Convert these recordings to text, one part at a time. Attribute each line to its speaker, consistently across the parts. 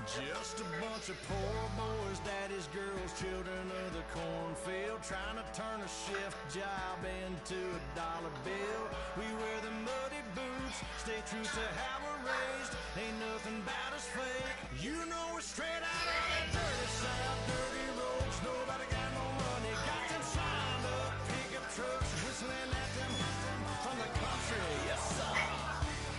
Speaker 1: Just a bunch of poor boys, daddy's girls, children of the cornfield, trying to turn a shift job into a dollar bill. We wear the muddy boots, stay true to how we're raised. Ain't nothing about us fake. You know we're straight out of that dirty south, dirty roads. Nobody got no money, got them signed up pickup trucks, whistling at them from the country. Yes, sir.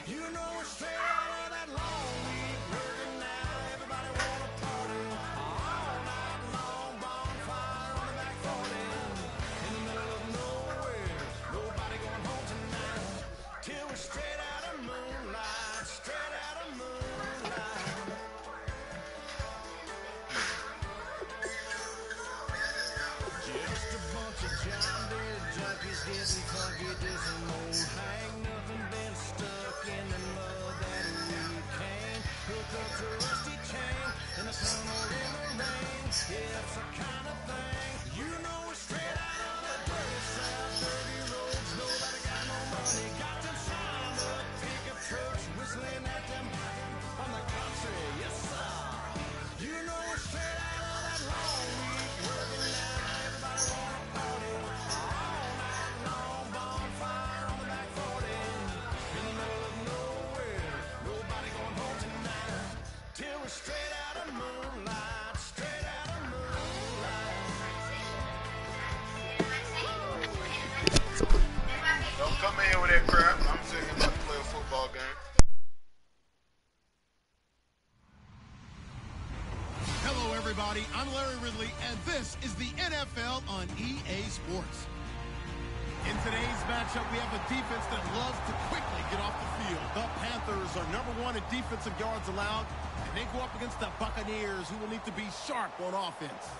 Speaker 1: You know we're straight out of that long week working now. Everybody wanna party all night long, bonfire on the back 40 in the middle of nowhere. Nobody going home tonight till we're straight out of moonlight, straight out of moonlight. Just a bunch of John Deere junkies getting funky, dissing old hang. Nothing been stuck in the mud that we came. Hooked up to a rusty chain in the sun or in the rain. Yeah, it's the kind of thing. You know we're straight out of the dirty south, dirty roads. Nobody got no money, got them signed up pickup trucks, whistling at them from the country. Yes, sir. You know we're straight out of that long week working now. Everybody wanna party all night long, bonfire on the back 40 in the middle of nowhere. Nobody going home tonight till we're straight out of moonlight, straight out of moonlight.
Speaker 2: Don't come in here with that crap. I'm sitting here about to play a football game.
Speaker 3: Hello, everybody. I'm Larry Ridley, and this is the NFL on EA Sports. In today's matchup, we have a defense that loves to quickly get off the field. The Panthers are #1 in defensive yards allowed, and they go up against the Buccaneers, who will need to be sharp on offense.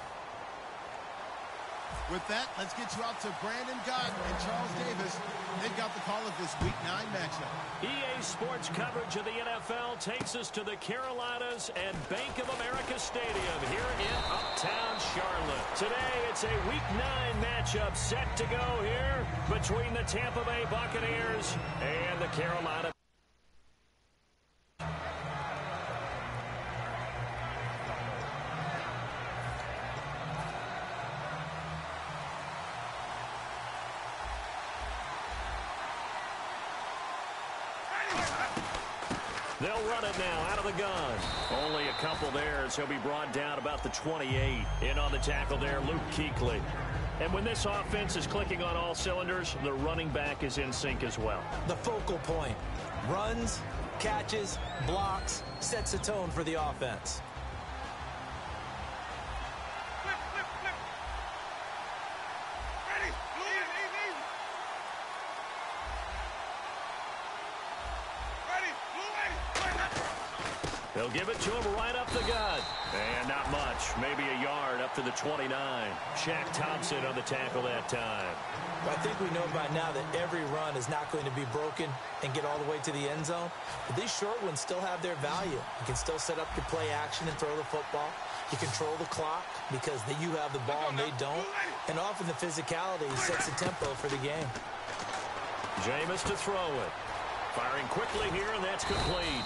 Speaker 3: With that, let's get you out to Brandon Gott and Charles Davis. They've got the call of this Week 9 matchup.
Speaker 4: EA Sports coverage of the NFL takes us to the Carolinas and Bank of America Stadium here in Uptown Charlotte. Today, it's a Week 9 matchup set to go here between the Tampa Bay Buccaneers and the Carolina. They'll run it now out of the gun. Only a couple there as he'll be brought down about the 28. In on the tackle there, Luke Kuechly. And when this offense is clicking on all cylinders, the running back is in sync as well.
Speaker 5: The focal point. Runs, catches, blocks, sets a tone for the offense.
Speaker 4: They'll give it to him right up the gut. And not much. Maybe a yard up to the 29. Shaq Thompson on the tackle that time.
Speaker 5: I think we know by now that every run is not going to be broken and get all the way to the end zone. But these short ones still have their value. You can still set up your play action and throw the football. You control the clock because you have the ball and they don't. And often the physicality sets the tempo for the game.
Speaker 4: Jameis to throw it. Firing quickly here, and that's complete.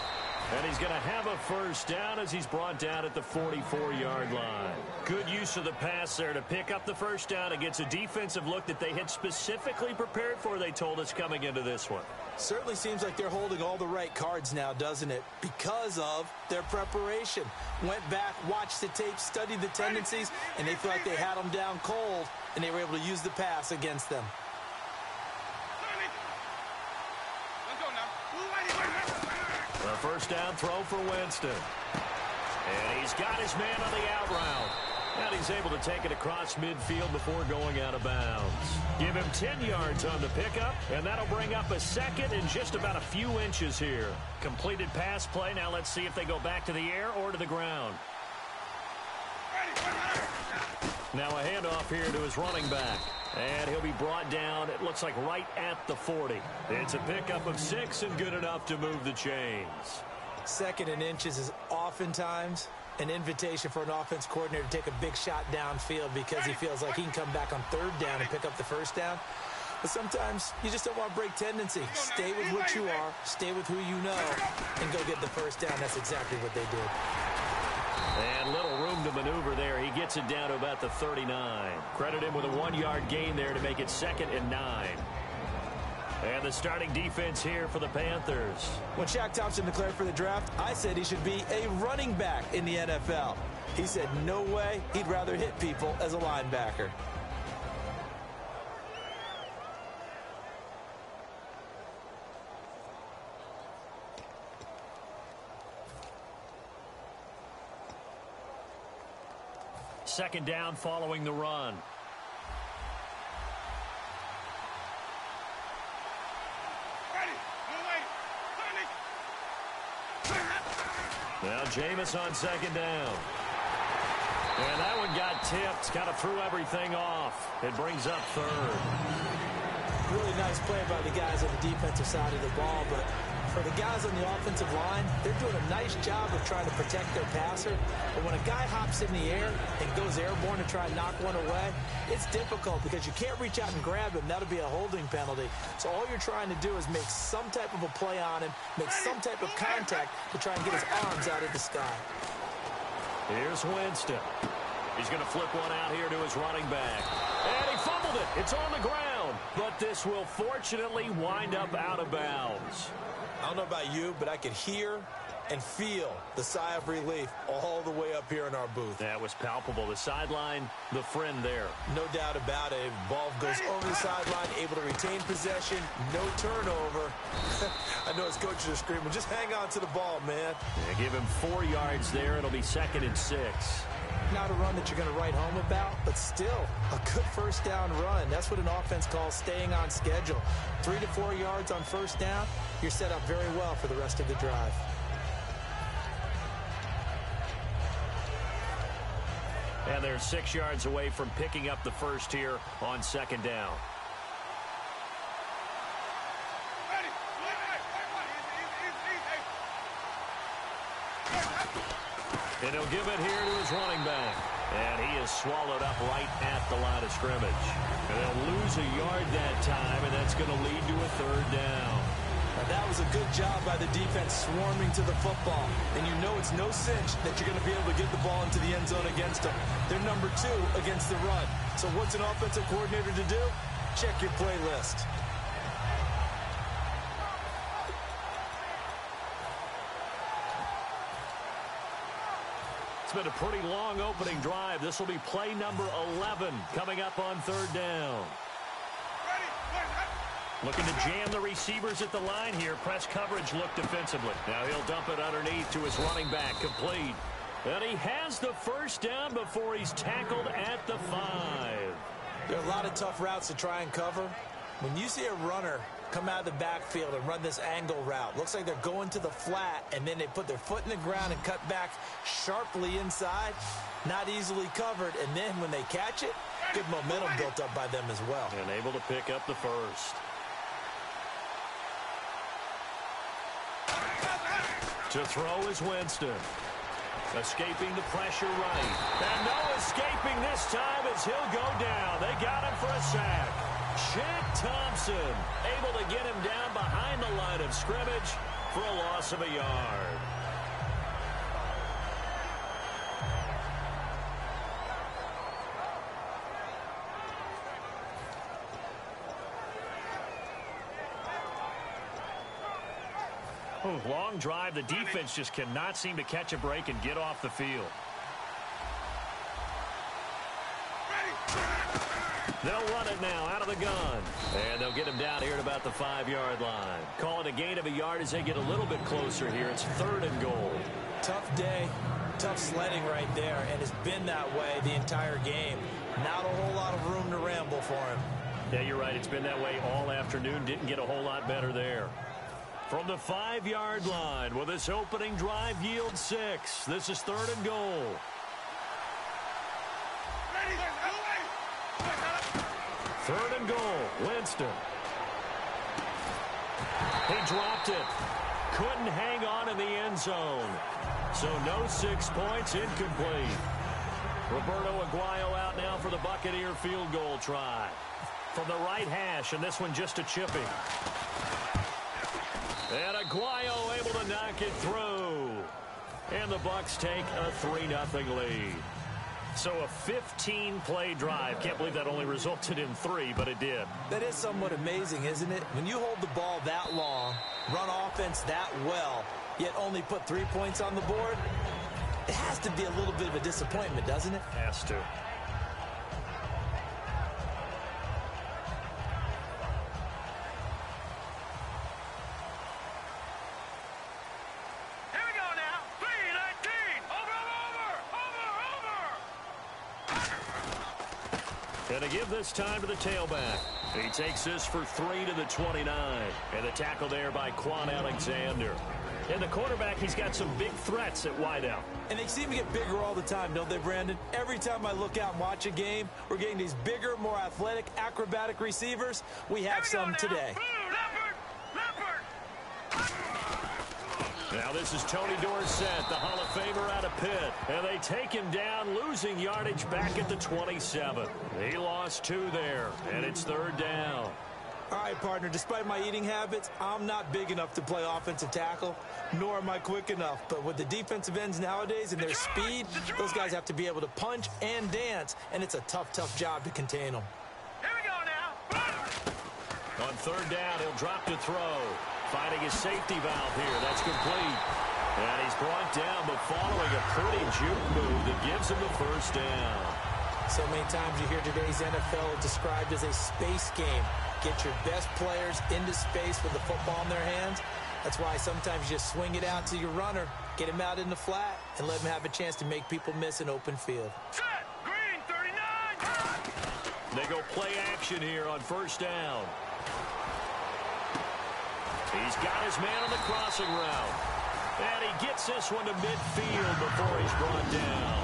Speaker 4: And he's going to have a first down as he's brought down at the 44-yard line. Good use of the pass there to pick up the first down against a defensive look that they had specifically prepared for, they told us, coming into this one.
Speaker 5: Certainly seems like they're holding all the right cards now, doesn't it? Because of their preparation. Went back, watched the tape, studied the tendencies, and they feel like they had them down cold, and they were able to use the pass against them.
Speaker 4: A first down throw for Winston. And he's got his man on the out route. And he's able to take it across midfield before going out of bounds. Give him 10 yards on the pickup, and that'll bring up a second and just about a few inches here. Completed pass play. Now let's see if they go back to the air or to the ground. Now a handoff here to his running back. And he'll be brought down, it looks like right at the 40. It's a pickup of 6 and good enough to move the chains.
Speaker 5: Second and inches is oftentimes an invitation for an offense coordinator to take a big shot downfield because he feels like he can come back on third down and pick up the first down. But sometimes you just don't want to break tendency. Stay with what you are, stay with who you know, and go get the first down. That's exactly what they did.
Speaker 4: And little room to maneuver there. He gets it down to about the 39. Credit him with a 1-yard gain there to make it 2nd and 9. And the starting defense here for the Panthers.
Speaker 5: When Shaq Thompson declared for the draft, I said he should be a running back in the NFL. He said no way, he'd rather hit people as a linebacker.
Speaker 4: Second down following the run. Now Jameis on second down. And that one got tipped. Kind of threw everything off. It brings up 3rd.
Speaker 5: Really nice play by the guys on the defensive side of the ball, but for the guys on the offensive line, they're doing a nice job of trying to protect their passer. But when a guy hops in the air and goes airborne to try and knock one away, it's difficult because you can't reach out and grab him. That'll be a holding penalty. So all you're trying to do is make some type of a play on him, make some type of contact to try and get his arms out of the sky.
Speaker 4: Here's Winston. He's going to flip one out here to his running back. And he fumbled it. It's on the ground. But this will fortunately wind up out of bounds.
Speaker 5: I don't know about you, but I could hear and feel the sigh of relief all the way up here in our booth.
Speaker 4: That was palpable. The sideline, the friend there.
Speaker 5: No doubt about it. Ball goes over the sideline, able to retain possession, no turnover. I know his coaches are screaming, just hang on to the ball, man.
Speaker 4: Yeah, give him 4 yards there. It'll be 2nd and 6.
Speaker 5: Not a run that you're going to write home about, but still a good first down run. That's what an offense calls staying on schedule. 3 to 4 yards on first down, you're set up very well for the rest of the drive.
Speaker 4: And they're 6 yards away from picking up the first here on 2nd down. And he'll give it here to his running back. And he is swallowed up right at the line of scrimmage. And they'll lose a yard that time, and that's going to lead to a 3rd down.
Speaker 5: Now that was a good job by the defense swarming to the football. And you know it's no cinch that you're going to be able to get the ball into the end zone against them. They're number 2 against the run. So what's an offensive coordinator to do? Check your play list.
Speaker 4: It's been a pretty long opening drive. This will be play number 11 coming up on 3rd down. Looking to jam the receivers at the line here. Press coverage look defensively. Now he'll dump it underneath to his running back. Complete. And he has the first down before he's tackled at the 5.
Speaker 5: There are a lot of tough routes to try and cover. When you see a runner come out of the backfield and run this angle route, looks like they're going to the flat, and then they put their foot in the ground and cut back sharply inside. Not easily covered, and then when they catch it, good momentum built up by them as well.
Speaker 4: And able to pick up the first. To throw is Winston. Escaping the pressure right. And no escaping this time as he'll go down. They got him for a sack. Shaq Thompson able to get him down behind the line of scrimmage for a loss of a yard. Long drive. The defense just cannot seem to catch a break and get off the field. They'll run it now out of the gun. And they'll get him down here at about the 5-yard line. Call it a gain of a yard as they get a little bit closer here. It's 3rd and goal.
Speaker 5: Tough day, tough sledding right there, and it's been that way the entire game. Not a whole lot of room to ramble for him.
Speaker 4: Yeah, you're right. It's been that way all afternoon. Didn't get a whole lot better there. From the 5-yard line, will this opening drive yield 6? This is 3rd and goal. Third and goal, Winston. He dropped it. Couldn't hang on in the end zone. So no 6 points, incomplete. Roberto Aguayo out now for the Buccaneer field goal try. From the right hash, and this one just a chipping. And Aguayo able to knock it through. And the Bucs take a 3-0 lead. So a 15-play drive. Can't believe that only resulted in 3, but it did.
Speaker 5: That is somewhat amazing, isn't it? When you hold the ball that long, run offense that well, yet only put 3 points on the board, it has to be a little bit of a disappointment, doesn't it?
Speaker 4: Has to. And to give this time to the tailback. He takes this for 3 to the 29. And the tackle there by Quan Alexander. And the quarterback, he's got some big threats at wideout.
Speaker 5: And they seem to get bigger all the time, don't they, Brandon? Every time I look out and watch a game, we're getting these bigger, more athletic, acrobatic receivers. We have some today.
Speaker 4: Now this is Tony Dorsett, the Hall of Famer out of Pitt. And they take him down, losing yardage back at the 27. He lost 2 there, and it's 3rd down.
Speaker 5: All right, partner, despite my eating habits, I'm not big enough to play offensive tackle, nor am I quick enough. But with the defensive ends nowadays and their speed, those guys have to be able to punch and dance, and it's a tough, tough job to contain them.
Speaker 1: Here we go now.
Speaker 4: On 3rd down, he'll drop to throw. Finding his safety valve here. That's complete. And he's brought down, but following a pretty juke move that gives him the 1st down.
Speaker 5: So many times you hear today's NFL described as a space game. Get your best players into space with the football in their hands. That's why sometimes you just swing it out to your runner, get him out in the flat, and let him have a chance to make people miss an open field.
Speaker 1: Set. Green, 39.
Speaker 4: They go play action here on 1st down. He's got his man on the crossing route. And he gets this one to midfield before he's brought down.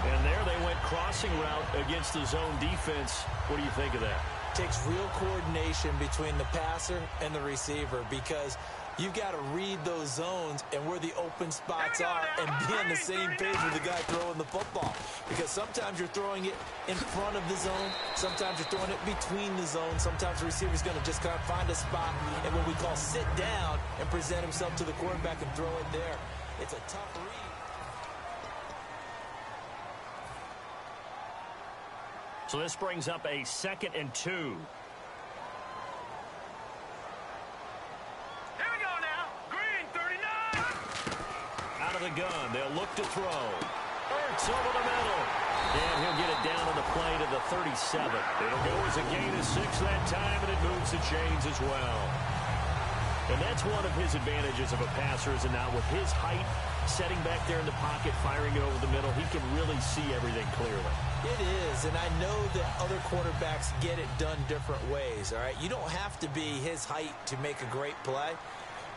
Speaker 4: And there they went crossing route against the zone defense. What do you think of that?
Speaker 5: Takes real coordination between the passer and the receiver because you've got to read those zones and where the open spots are and be on the same page with the guy throwing the football. Because sometimes you're throwing it in front of the zone. Sometimes you're throwing it between the zones. Sometimes the receiver's going to just kind of find a spot and what we call sit down and present himself to the quarterback and throw it there. It's a tough read.
Speaker 4: So this brings up a 2nd and 2.
Speaker 1: Here we go now. Green, 39.
Speaker 4: Out of the gun. They'll look to throw. Ertz over the middle. And he'll get it down on the play to the 37. It'll go as a gain of 6 that time, and it moves the chains as well. And that's one of his advantages of a passer, is now with his height, setting back there in the pocket, firing it over the middle, he can really see everything clearly.
Speaker 5: It is, and I know that other quarterbacks get it done different ways, all right? You don't have to be his height to make a great play,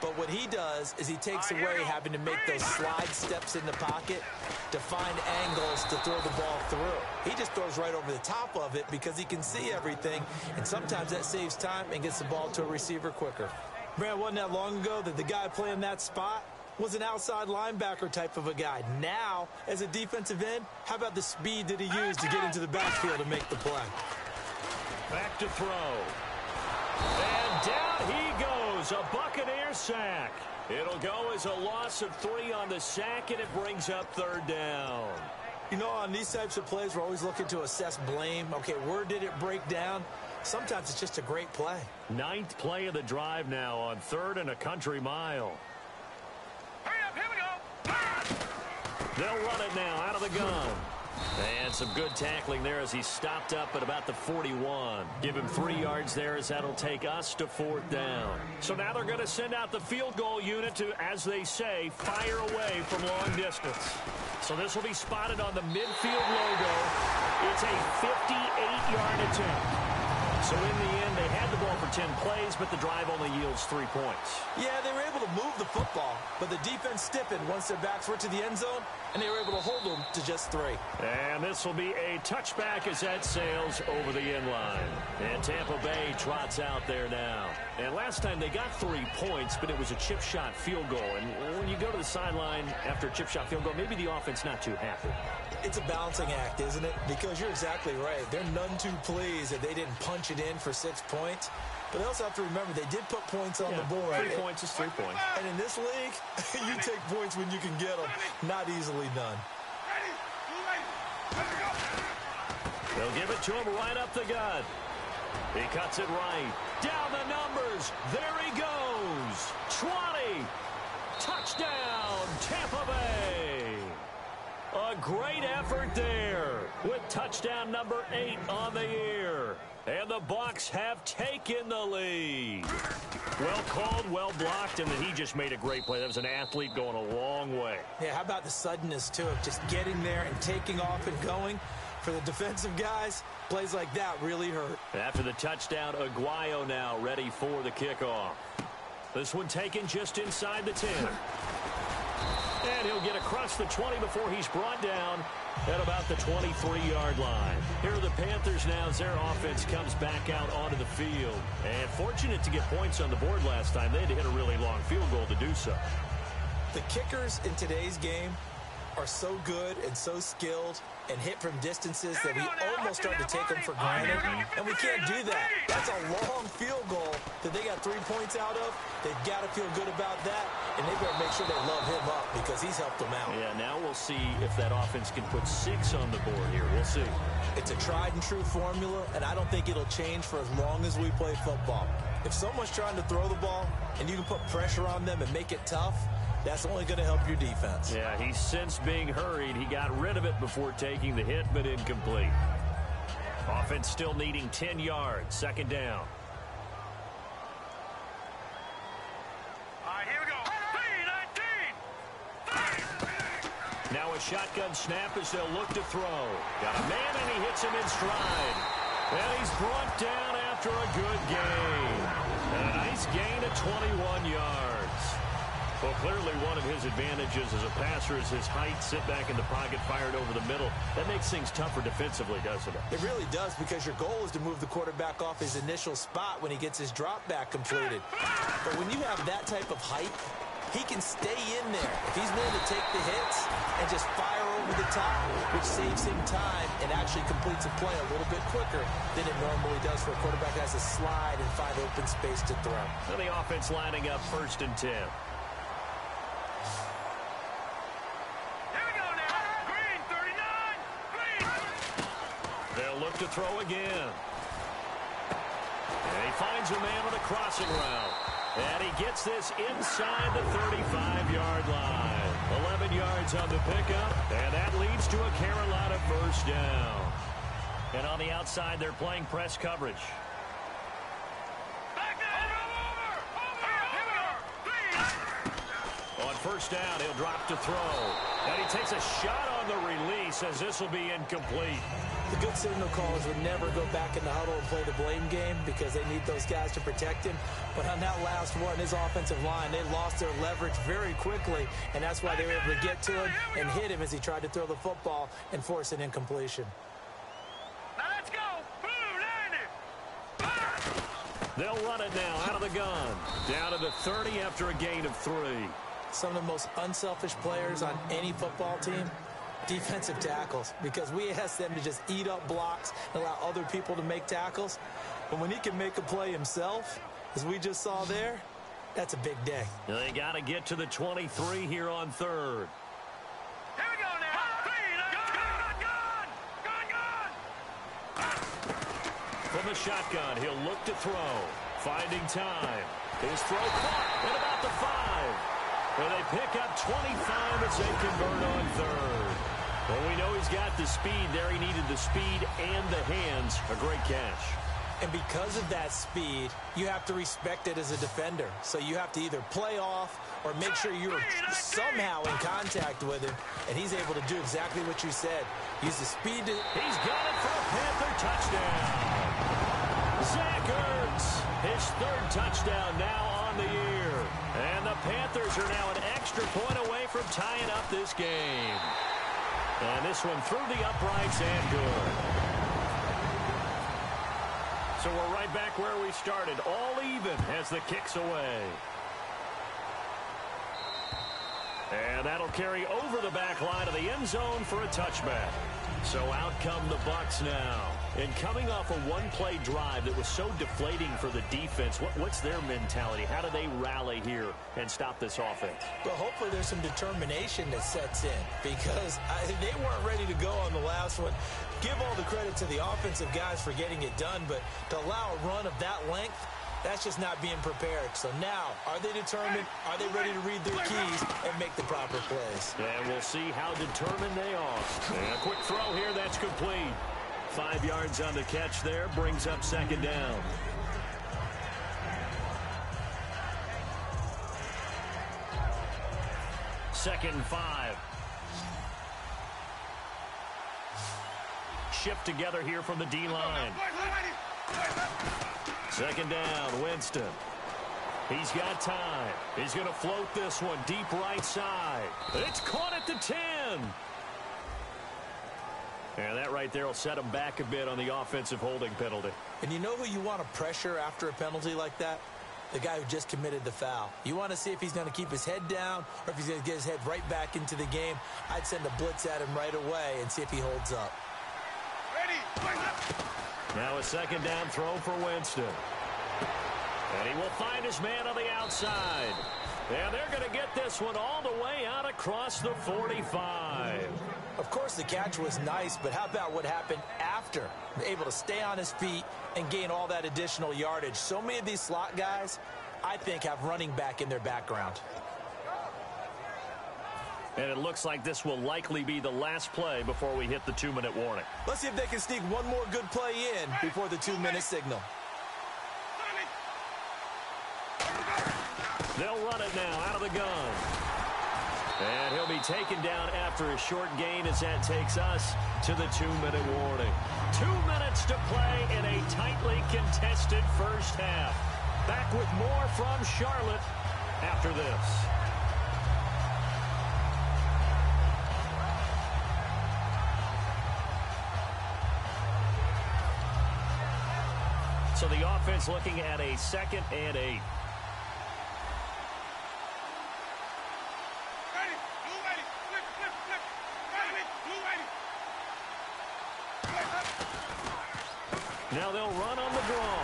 Speaker 5: but what he does is he takes away having to make those slide steps in the pocket to find angles to throw the ball through. He just throws right over the top of it because he can see everything, and sometimes that saves time and gets the ball to a receiver quicker. Brad, wasn't that long ago that the guy playing that spot was an outside linebacker type of a guy. Now, as a defensive end, how about the speed that he used to get into the backfield and make the play?
Speaker 4: Back to throw. And down he goes. A Buccaneer sack. It'll go as a loss of 3 on the sack, and it brings up 3rd down.
Speaker 5: You know, on these types of plays, we're always looking to assess blame. Okay, where did it break down? Sometimes it's just a great play. 9th
Speaker 4: play of the drive now on 3rd and a country mile.
Speaker 1: Hurry up, here we go.
Speaker 4: They'll run it now out of the gun. And some good tackling there as he stopped up at about the 41. Give him 3 yards there as that'll take us to 4th down. So now they're going to send out the field goal unit to, as they say, fire away from long distance. So this will be spotted on the midfield logo. It's a 58-yard attempt. So in the end, they had the ball for 10 plays, but the drive only yields 3 points.
Speaker 5: Yeah, they were able to move the football, but the defense stiffened once their backs were to the end zone, and they were able to hold them to just 3.
Speaker 4: And this will be a touchback as that sails over the end line. And Tampa Bay trots out there now. And last time they got 3 points, but it was a chip shot field goal. And when you go to the sideline after a chip shot field goal, maybe the offense not too happy.
Speaker 5: It's a balancing act, isn't it? Because you're exactly right. They're none too pleased that they didn't punch it in for 6 points. But they also have to remember they did put points on the board.
Speaker 4: 3 points is 3 points.
Speaker 5: And in this league, you take points when you can get them. Not easily done.
Speaker 4: They'll give it to him right up the gut. He cuts it right. Down the numbers. There he goes. 20. Touchdown, Tampa Bay. A great effort there with touchdown number 8 on the year. And the Bucs have taken the lead. Well called, well blocked, and then he just made a great play. That was an athlete going a long way.
Speaker 5: Yeah, how about the suddenness, too, of just getting there and taking off and going? For the defensive guys, plays like that really hurt.
Speaker 4: After the touchdown, Aguayo now ready for the kickoff. This one taken just inside the 10. And he'll get across the 20 before he's brought down at about the 23-yard line. Here are the Panthers now as their offense comes back out onto the field. And fortunate to get points on the board last time. They had to hit a really long field goal to do so.
Speaker 5: The kickers in today's game are so good and so skilled and hit from distances that we almost start to take them for granted. And we can't do that. That's a long field goal that they got 3 points out of. They've got to feel good about that, and they better make sure they love him up because he's helped them out.
Speaker 4: Yeah, now we'll see if that offense can put 6 on the board here. We'll see.
Speaker 5: It's a tried-and-true formula, and I don't think it'll change for as long as we play football. If someone's trying to throw the ball and you can put pressure on them and make it tough, that's only going to help your defense.
Speaker 4: Yeah, he's since being hurried. He got rid of it before taking the hit, but incomplete. Offense still needing 10 yards. Second down.
Speaker 2: All right, here we go. 3-19.
Speaker 4: Now a shotgun snap as they'll look to throw. Got a man, and he hits him in stride. And he's brought down after a good gain. And a nice gain of 21 yards. Well, clearly one of his advantages as a passer is his height, sit back in the pocket, fired over the middle. That makes things tougher defensively, doesn't it?
Speaker 5: It really does, because your goal is to move the quarterback off his initial spot when he gets his drop back completed. But when you have that type of height, he can stay in there. If he's willing to take the hits and just fire over the top, which saves him time and actually completes a play a little bit quicker than it normally does for a quarterback that has to slide and find open space to throw.
Speaker 4: And the offense lining up 1st and 10. They'll look to throw again. And he finds a man on a crossing route. And he gets this inside the 35-yard line. 11 yards on the pickup. And that leads to a Carolina first down. And on the outside, they're playing press coverage. On first down, he'll drop to throw. And he takes a shot on the release as this will be incomplete.
Speaker 5: The good signal callers would never go back in the huddle and play the blame game because they need those guys to protect him. But on that last one, his offensive line, they lost their leverage very quickly, and that's why they were able to get to him and hit him as he tried to throw the football and force an incompletion.
Speaker 2: Now let's go.
Speaker 4: They'll run it now out of the gun. Down to the 30 after a gain of 3.
Speaker 5: Some of the most unselfish players on any football team, defensive tackles, because we ask them to just eat up blocks and allow other people to make tackles. But when he can make a play himself, as we just saw there, that's a big day.
Speaker 4: They got to get to the 23 here on 3rd.
Speaker 2: Here we go now. Gun.
Speaker 4: From the shotgun, he'll look to throw. Finding time. His throw caught at about the 5. And they pick up 25 as they convert on 3rd. Well, we know he's got the speed there. He needed the speed and the hands. A great catch.
Speaker 5: And because of that speed, you have to respect it as a defender. So you have to either play off or make sure you're somehow in contact with him. And he's able to do exactly what you said. Use the speed to...
Speaker 4: He's got it for a Panther touchdown. Zach Ertz, his 3rd touchdown now on the year. And the Panthers are now an extra point away from tying up this game. And this one through the uprights and good. So we're right back where we started, all even as the kick's away. And that'll carry over the back line of the end zone for a touchback. So out come the Bucs now. And coming off a one-play drive that was so deflating for the defense, what's their mentality? How do they rally here and stop this offense?
Speaker 5: Well, hopefully there's some determination that sets in because they weren't ready to go on the last one. Give all the credit to the offensive guys for getting it done, but to allow a run of that length, that's just not being prepared. So now, are they determined? Are they ready to read their keys and make the proper plays?
Speaker 4: And we'll see how determined they are. And a quick throw here, that's complete. 5 yards on the catch there, brings up second down. Second and 5. Shift together here from the D-line. Second down, Winston. He's got time. He's going to float this one deep right side. It's caught at the 10. And that right there will set him back a bit on the offensive holding penalty.
Speaker 5: And you know who you want to pressure after a penalty like that? The guy who just committed the foul. You want to see if he's going to keep his head down or if he's going to get his head right back into the game. I'd send a blitz at him right away and see if he holds up.
Speaker 4: Now a second down throw for Winston. And he will find his man on the outside. And they're going to get this one all the way out across the 45.
Speaker 5: Of course, the catch was nice, but how about what happened after? Able to stay on his feet and gain all that additional yardage. So many of these slot guys, I think, have running back in their background.
Speaker 4: And it looks like this will likely be the last play before we hit the 2-minute warning.
Speaker 5: Let's see if they can sneak one more good play in before the 2-minute signal.
Speaker 4: They'll run it now out of the gun. And he'll be taken down after a short gain as that takes us to the 2-minute warning. 2 minutes to play in a tightly contested first half. Back with more from Charlotte after this. So the offense looking at a 2nd and 8. Now they'll run on the draw.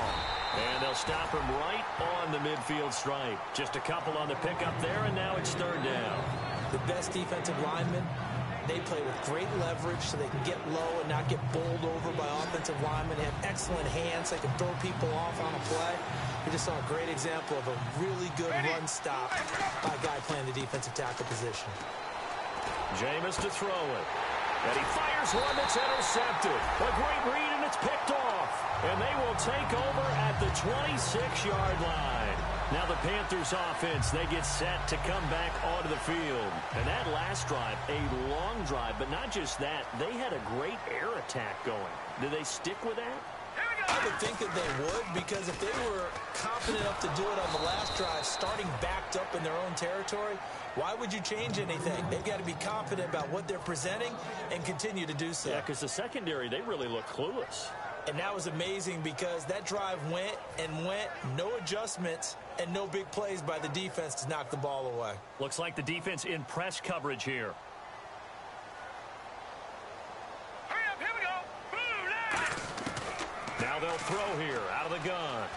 Speaker 4: And they'll stop him right on the midfield stripe. Just a couple on the pickup there, and now it's 3rd down.
Speaker 5: The best defensive linemen, they play with great leverage so they can get low and not get bowled over by offensive linemen. They have excellent hands. They can throw people off on a play. We just saw a great example of a really good run stop by a guy playing the defensive tackle position.
Speaker 4: Jameis to throw it. And he fires one that's intercepted. A great read, and it's picked off. And they will take over at the 26-yard line. Now the Panthers offense, they get set to come back onto the field. And that last drive, a long drive, but not just that. They had a great air attack going. Did they stick with that?
Speaker 5: I would think that they would, because if they were confident enough to do it on the last drive, starting backed up in their own territory, why would you change anything? They've got to be confident about what they're presenting and continue to do so.
Speaker 4: Yeah, because the secondary, they really look clueless.
Speaker 5: And that was amazing because that drive went and went, no adjustments, and no big plays by the defense to knock the ball away.
Speaker 4: Looks like the defense in press coverage here.
Speaker 2: Hurry up, here we go. Boom,
Speaker 4: Now they'll throw here out of the gun.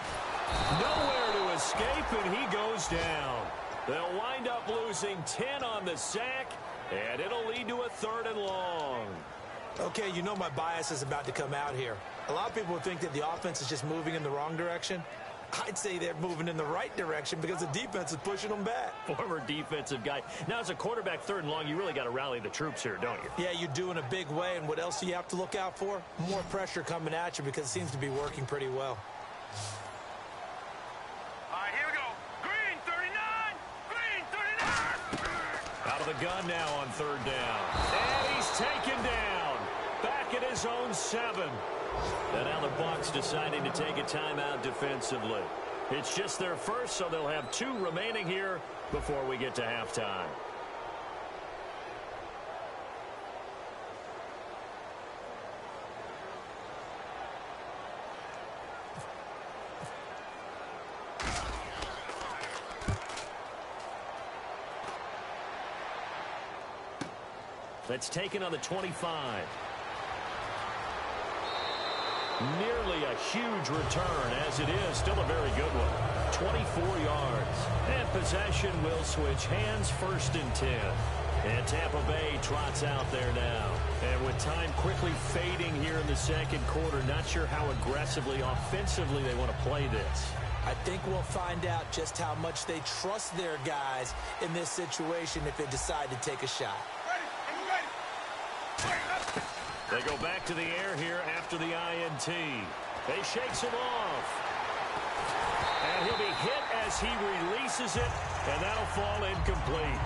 Speaker 4: Nowhere to escape, and he goes down. They'll wind up losing 10 on the sack, and it'll lead to a 3rd and long.
Speaker 5: Okay, you know my bias is about to come out here. A lot of people would think that the offense is just moving in the wrong direction. I'd say they're moving in the right direction because the defense is pushing them back.
Speaker 4: Former defensive guy. Now, as a quarterback, 3rd and long, you really got to rally the troops here, don't you?
Speaker 5: Yeah, you do in a big way, and what else do you have to look out for? More pressure coming at you because it seems to be working pretty well.
Speaker 2: All right, here we go. Green 39. Green 39.
Speaker 4: Out of the gun now on 3rd down. And he's taken down. Back at his own 7. And now the Bucs deciding to take a timeout defensively. It's just their first, so they'll have 2 remaining here before we get to halftime. That's taken on the 25. Nearly a huge return, as it is still a very good one. 24 yards. And possession will switch hands, 1st and 10. And Tampa Bay trots out there now. And with time quickly fading here in the second quarter, not sure how aggressively, offensively they want to play this.
Speaker 5: I think we'll find out just how much they trust their guys in this situation if they decide to take a shot.
Speaker 4: They go back to the air here after the INT. They shakes him off. And he'll be hit as he releases it, and that'll fall incomplete.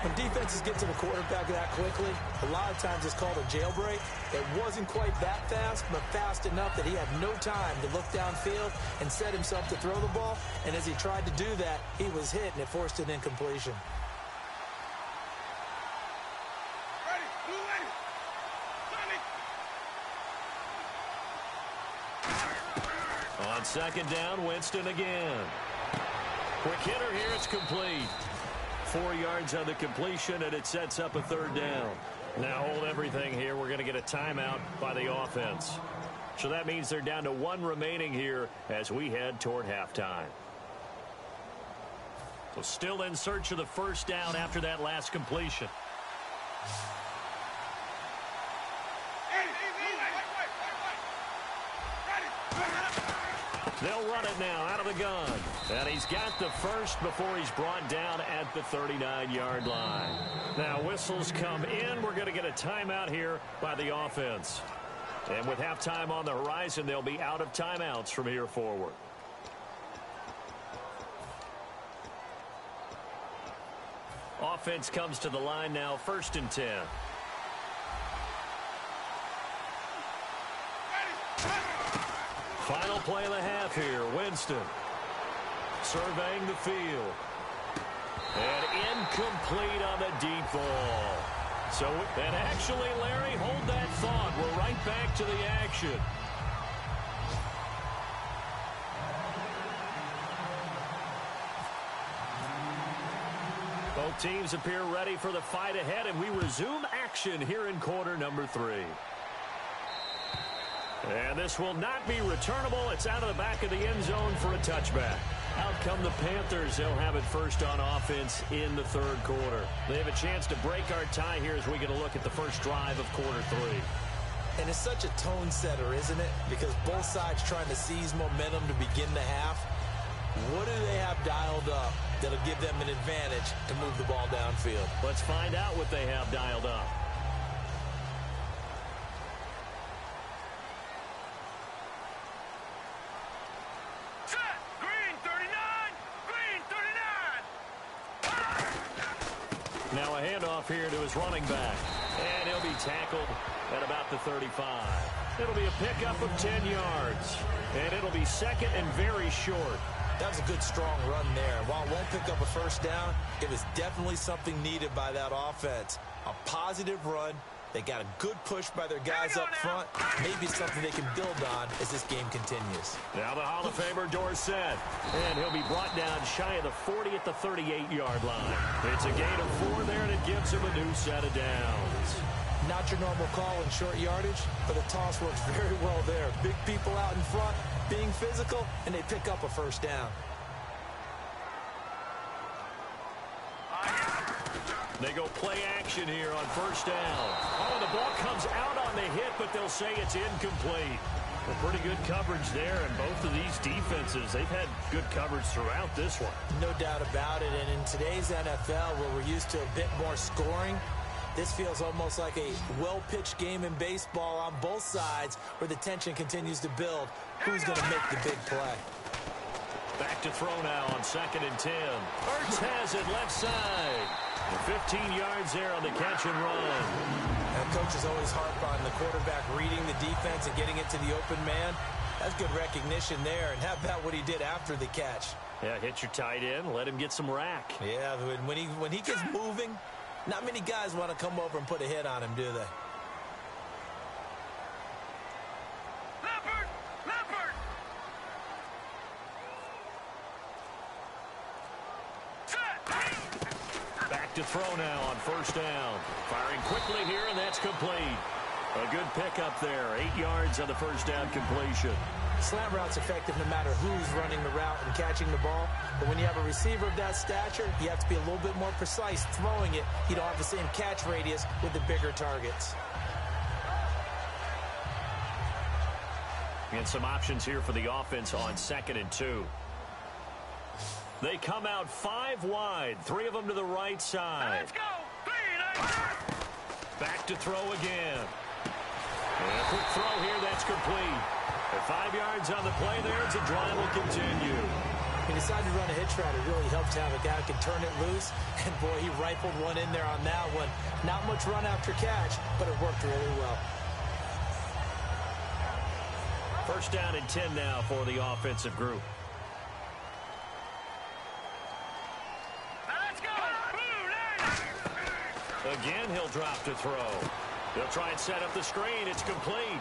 Speaker 5: When defenses get to the quarterback that quickly, a lot of times it's called a jailbreak. It wasn't quite that fast, but fast enough that he had no time to look downfield and set himself to throw the ball. And as he tried to do that, he was hit, and it forced an incompletion.
Speaker 4: On 2nd down, Winston again. Quick hitter here, it's complete. 4 yards on the completion, and it sets up a 3rd down. Now hold everything here. We're going to get a timeout by the offense. So that means they're down to 1 remaining here as we head toward halftime. So still in search of the 1st down after that last completion. They'll run it now out of the gun. And he's got the first before he's brought down at the 39-yard line. Now whistles come in. We're going to get a timeout here by the offense. And with halftime on the horizon, they'll be out of timeouts from here forward. Offense comes to the line now, 1st and 10. Final play of the half here. Winston surveying the field. And incomplete on the deep ball. So, and actually, Larry, hold that thought. We're right back to the action. Both teams appear ready for the fight ahead, and we resume action here in quarter number 3. And this will not be returnable. It's out of the back of the end zone for a touchback. Out come the Panthers. They'll have it first on offense in the 3rd quarter. They have a chance to break our tie here as we get a look at the first drive of quarter 3.
Speaker 5: And it's such a tone setter, isn't it? Because both sides trying to seize momentum to begin the half. What do they have dialed up that'll give them an advantage to move the ball downfield?
Speaker 4: Let's find out what they have dialed up. Now a handoff here to his running back. And he'll be tackled at about the 35. It'll be a pickup of 10 yards. And it'll be 2nd and very short.
Speaker 5: That was a good, strong run there. While it won't pick up a 1st down, it was definitely something needed by that offense. A positive run. They got a good push by their guys up front. Maybe something they can build on as this game continues.
Speaker 4: Now the Hall of Famer Dorsett. And he'll be brought down shy of the 40 at the 38-yard line. It's a gain of 4 there, and it gives him a new set of downs.
Speaker 5: Not your normal call in short yardage, but the toss works very well there. Big people out in front, being physical, and they pick up a 1st down.
Speaker 4: They go play action here on 1st down. Oh, the ball comes out on the hit, but they'll say it's incomplete. Well, pretty good coverage there, and both of these defenses, they've had good coverage throughout this one.
Speaker 5: No doubt about it, and in today's NFL, where we're used to a bit more scoring, this feels almost like a well-pitched game in baseball on both sides, where the tension continues to build. Who's going to make the big play?
Speaker 4: Back to throw now on 2nd and 10. Ertz has it left side. 15 yards there on the catch and run.
Speaker 5: And coaches always harp on the quarterback reading the defense and getting it to the open man. That's good recognition there. And how about what he did after the catch?
Speaker 4: Yeah, hit your tight end, let him get some rack.
Speaker 5: Yeah, when he gets moving, not many guys want to come over and put a hit on him, do they?
Speaker 4: back to throw now on first down. Firing quickly here, and that's complete. A good pickup there. 8 yards on the first down completion.
Speaker 5: Slant route's effective no matter who's running the route and catching the ball. But when you have a receiver of that stature, you have to be a little bit more precise throwing it. You don't have the same catch radius with the bigger targets.
Speaker 4: And some options here for the offense on 2nd and 2. They come out 5 wide. 3 of them to the right side.
Speaker 2: Let's go.
Speaker 4: Back to throw again. And a quick throw here. That's complete. At 5 yards on the play there, as the drive will continue.
Speaker 5: He decided to run a hitch route. It really helped to have a guy who can turn it loose. And, boy, he rifled one in there on that one. Not much run after catch, but it worked really well.
Speaker 4: First down and 10 now for the offensive group.
Speaker 2: Let's go.
Speaker 4: Again, he'll drop to throw. He'll try and set up the screen. It's complete.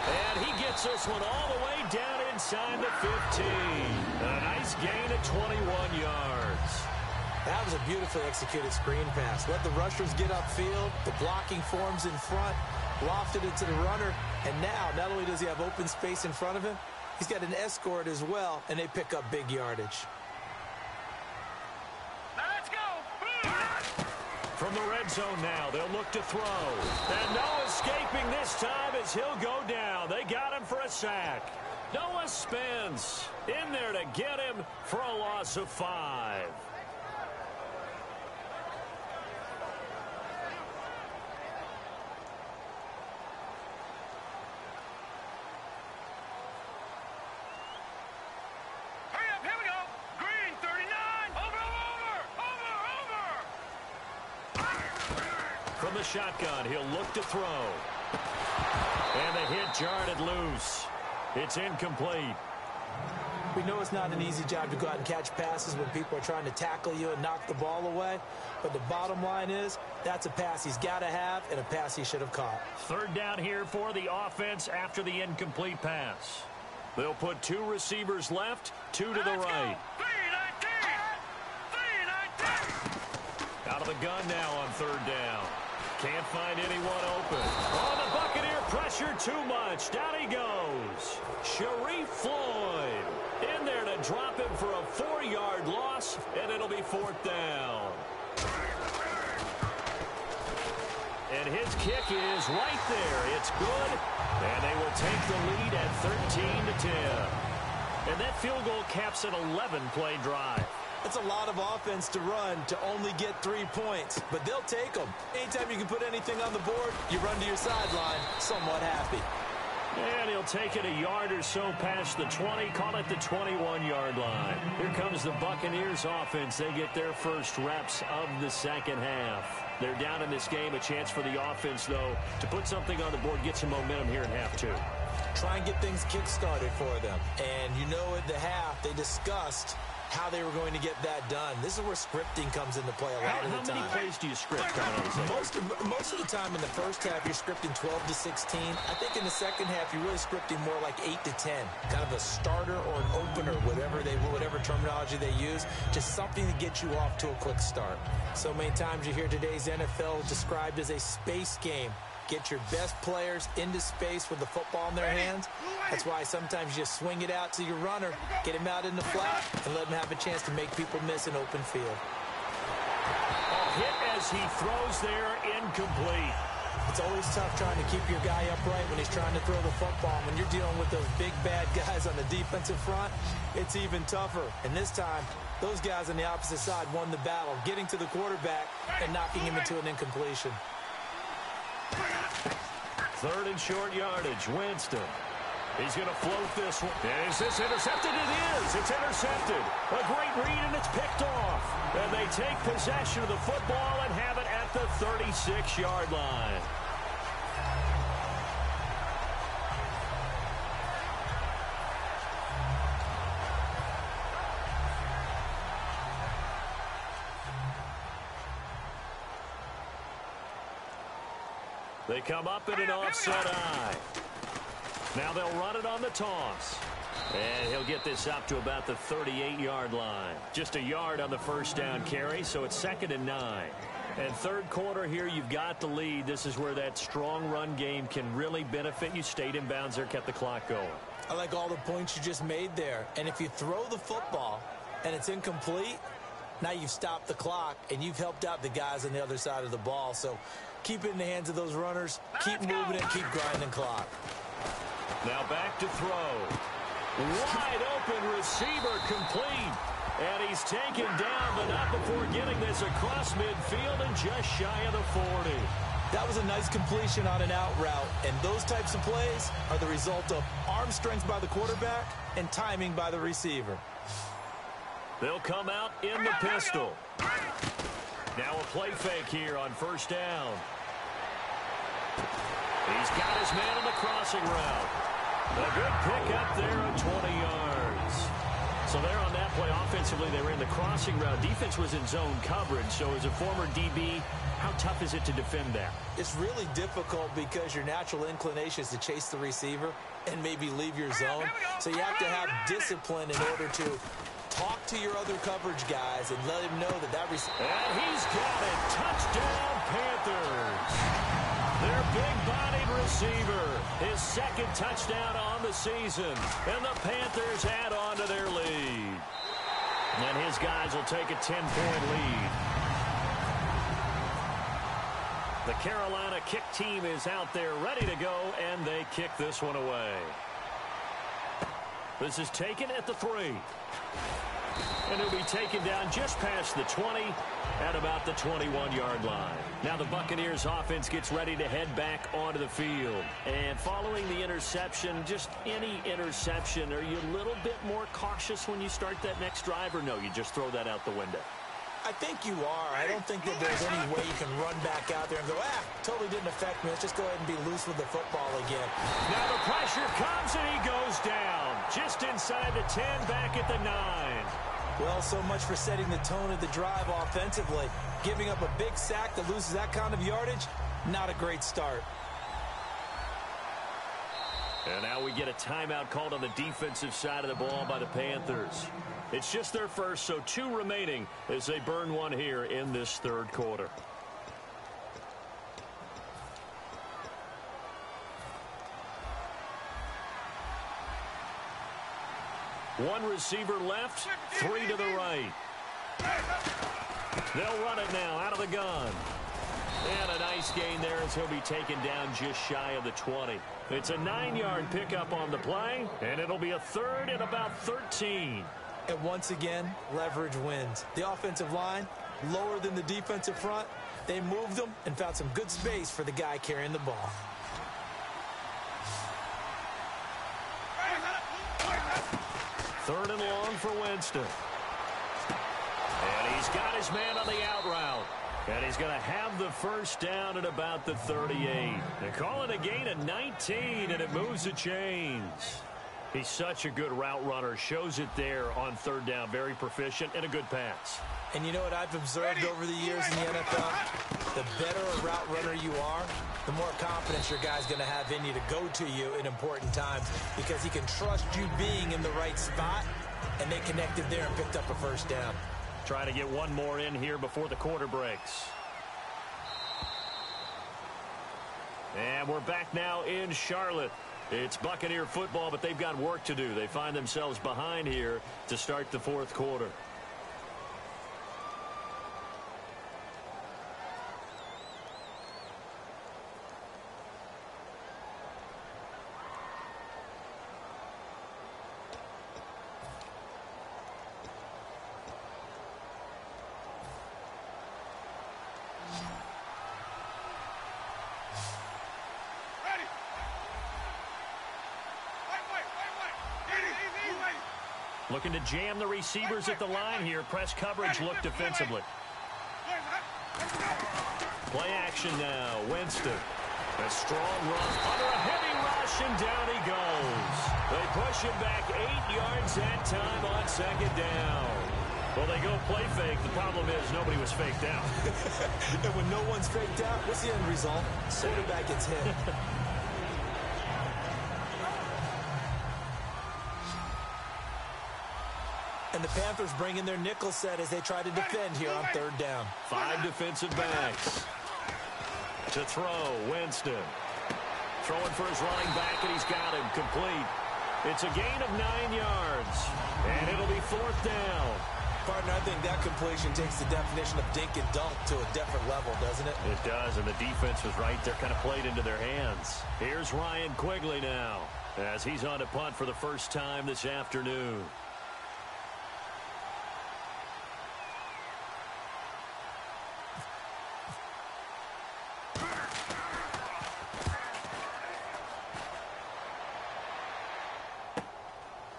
Speaker 4: And he gets this one all the way down inside the 15. A nice gain of 21 yards.
Speaker 5: That was a beautifully executed screen pass. Let the rushers get upfield. The blocking forms in front. Lofted it to the runner. And now, not only does he have open space in front of him, he's got an escort as well, and they pick up big yardage.
Speaker 2: Let's go.
Speaker 4: From the red zone now, they'll look to throw. And no escaping this time as he'll go down. They got him for a sack. Noah Spence in there to get him for a loss of 5.
Speaker 2: Hurry up, here we go. Green 39. Over.
Speaker 4: From the shotgun, he'll look to throw. And the hit jarred it loose. It's incomplete.
Speaker 5: We know it's not an easy job to go out and catch passes when people are trying to tackle you and knock the ball away. But the bottom line is, that's a pass he's got to have and a pass he should have caught.
Speaker 4: 3rd down here for the offense after the incomplete pass. They'll put 2 receivers left, 2 to the right.
Speaker 2: 319.
Speaker 4: Out of the gun now on 3rd down. Can't find anyone open. Oh, the Buccaneer pressure too much. Down he goes. Sharif Floyd in there to drop him for a 4-yard loss, and it'll be 4th down. And his kick is right there. It's good, and they will take the lead at 13-10. And that field goal caps an 11-play drive.
Speaker 5: That's a lot of offense to run to only get 3 points, but they'll take them. Anytime you can put anything on the board, you run to your sideline somewhat happy.
Speaker 4: And he'll take it a yard or so past the 20, call it the 21-yard line. Here comes the Buccaneers offense. They get their first reps of the 2nd half. They're down in this game. A chance for the offense, though, to put something on the board, get some momentum here in half 2.
Speaker 5: Try and get things kick-started for them. And you know at the half, they discussed how they were going to get that done. This is where scripting comes into play a lot of the time.
Speaker 4: How many plays do you script coming out of the second?
Speaker 5: Most of the time in the first half, you're scripting 12 to 16. I think in the second half, you're really scripting more like 8 to 10. Kind of a starter or an opener, whatever terminology they use. Just something to get you off to a quick start. So many times you hear today's NFL described as a space game. Get your best players into space with the football in their hands. That's why sometimes you just swing it out to your runner, get him out in the flat, and let him have a chance to make people miss an open field.
Speaker 4: A hit as he throws there, incomplete.
Speaker 5: It's always tough trying to keep your guy upright when he's trying to throw the football. When you're dealing with those big, bad guys on the defensive front, it's even tougher. And this time, those guys on the opposite side won the battle, getting to the quarterback and knocking him into an incompletion.
Speaker 4: 3rd and short yardage. Winston. He's going to float this one. And is this intercepted? It is. It's intercepted. A great read, and it's picked off. And they take possession of the football and have it at the 36-yard line. They come up in an offset eye. Now they'll run it on the toss. And he'll get this up to about the 38-yard line. Just a yard on the first down carry, so it's 2nd and 9. And third quarter here, you've got the lead. This is where that strong run game can really benefit you. Stayed in bounds there, kept the clock going.
Speaker 5: I like all the points you just made there. And if you throw the football and it's incomplete, now you've stopped the clock and you've helped out the guys on the other side of the ball. So keep it in the hands of those runners. Keep moving it. Keep grinding clock.
Speaker 4: Now back to throw. Wide open receiver complete. And he's taken down, but not before getting this across midfield and just shy of the 40.
Speaker 5: That was a nice completion on an out route. And those types of plays are the result of arm strength by the quarterback and timing by the receiver.
Speaker 4: They'll come out in the pistol. Now a play fake here on first down. He's got his man on the crossing route. A good pickup there of 20 yards. So there on that play, offensively, they ran the crossing route. Defense was in zone coverage. So as a former DB, how tough is it to defend that?
Speaker 5: It's really difficult because your natural inclination is to chase the receiver and maybe leave your zone. So you have to have discipline in order to talk to your other coverage guys and let him know that that receiver.
Speaker 4: And he's got it. Touchdown, Panthers. Their big-bodied receiver, his second touchdown on the season. And the Panthers add on to their lead. And his guys will take a 10-point lead. The Carolina kick team is out there ready to go, and they kick this one away. This is taken at the 3. And it'll be taken down just past the 20 at about the 21-yard line. Now the Buccaneers offense gets ready to head back onto the field. And following the interception, just any interception, are you a little bit more cautious when you start that next drive, or no, you just throw that out the window?
Speaker 5: I think you are. I don't think that there's any way you can run back out there and go, totally didn't affect me. Let's just go ahead and be loose with the football again.
Speaker 4: Now the pressure comes and he goes down. Just inside the 10, back at the 9.
Speaker 5: Well, so much for setting the tone of the drive offensively. Giving up a big sack that loses that kind of yardage, not a great start.
Speaker 4: And now we get a timeout called on the defensive side of the ball by the Panthers. It's just their first, so 2 remaining as they burn one here in this third quarter. One receiver left, 3 to the right. They'll run it now out of the gun. And a nice gain there as he'll be taken down just shy of the 20. It's a 9-yard pickup on the play, and it'll be a 3rd and about 13.
Speaker 5: And once again, leverage wins. The offensive line, lower than the defensive front. They moved them and found some good space for the guy carrying the ball.
Speaker 4: Third and long for Winston. And he's got his man on the out route. And he's going to have the first down at about the 38. They call it a gain of 19, and it moves the chains. He's such a good route runner. Shows it there on third down. Very proficient and a good pass.
Speaker 5: And you know what I've observed over the years in the NFL? The better a route runner you are, the more confidence your guy's going to have in you to go to you in important times because he can trust you being in the right spot, and they connected there and picked up a first down.
Speaker 4: Trying to get one more in here before the quarter breaks. And we're back now in Charlotte. It's Buccaneer football, but they've got work to do. They find themselves behind here to start the fourth quarter. Looking to jam the receivers at the line here. Press coverage, look defensively. Play action now. Winston. A strong run under a heavy rush, and down he goes. They push him back 8 yards that time on second down. Well, they go play fake. The problem is nobody was faked out.
Speaker 5: And when no one's faked out, what's the end result? Quarterback gets hit. Panthers bring in their nickel set as they try to defend here on third down.
Speaker 4: 5 defensive backs. To throw, Winston. Throwing for his running back, and he's got him complete. It's a gain of 9 yards, and it'll be 4th down.
Speaker 5: Partner, I think that completion takes the definition of dink and dunk to a different level, doesn't it?
Speaker 4: It does, and the defense was right there, kind of played into their hands. Here's Ryan Quigley now, as he's on to punt for the first time this afternoon.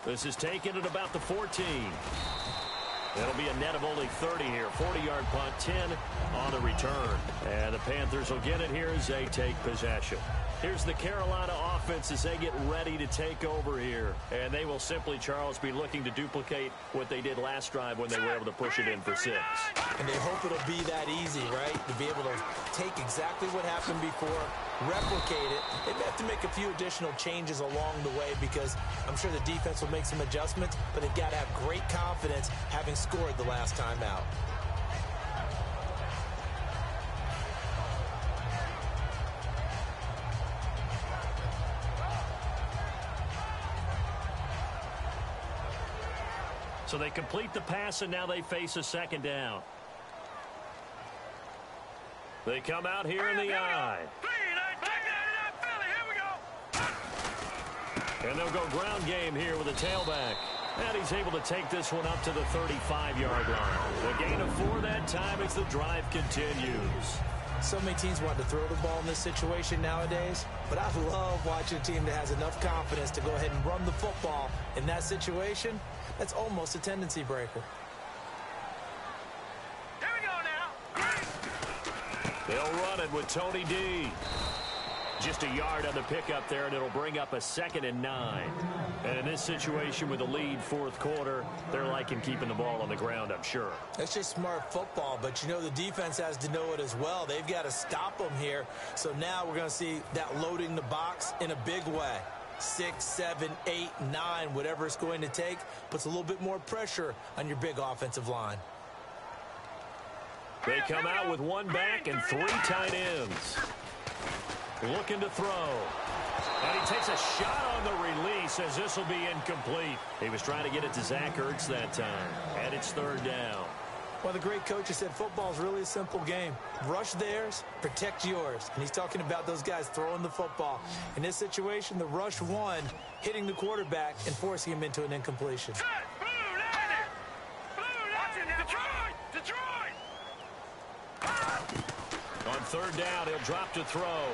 Speaker 4: This is taken at about the 14. It'll be a net of only 30 here. 40-yard punt, 10 on the return. And the Panthers will get it here as they take possession. Here's the Carolina offense as they get ready to take over here. And they will simply, Charles, be looking to duplicate what they did last drive when they were able to push it in for 6.
Speaker 5: And they hope it'll be that easy, right? To be able to take exactly what happened before, replicate it. They may have to make a few additional changes along the way because I'm sure the defense will make some adjustments, but they've got to have great confidence having scored the last time out.
Speaker 4: So they complete the pass, and now they face a 2nd down. They come out here in the I. And they'll go ground game here with a tailback. And he's able to take this one up to the 35-yard line. The gain of 4 that time as the drive continues.
Speaker 5: So many teams want to throw the ball in this situation nowadays, but I love watching a team that has enough confidence to go ahead and run the football in that situation. That's almost a tendency breaker.
Speaker 2: Here we go now.
Speaker 4: They'll run it with Tony D. Just a yard on the pickup there, and it'll bring up a 2nd and 9. And in this situation with a lead 4th quarter, they're liking keeping the ball on the ground, I'm sure.
Speaker 5: That's just smart football, but you know the defense has to know it as well. They've got to stop them here. So now we're going to see that loading the box in a big way. 6, 7, 8, 9, whatever it's going to take, puts a little bit more pressure on your big offensive line.
Speaker 4: They come out with 1 back and 3 tight ends. Looking to throw. And he takes a shot on the release as this will be incomplete. He was trying to get it to Zach Ertz that time. And it's 3rd down.
Speaker 5: Well, the great coach has said football is really a simple game. Rush theirs, protect yours. And he's talking about those guys throwing the football. In this situation, the rush won, hitting the quarterback and forcing him into an incompletion.
Speaker 4: On 3rd down, he'll drop to throw.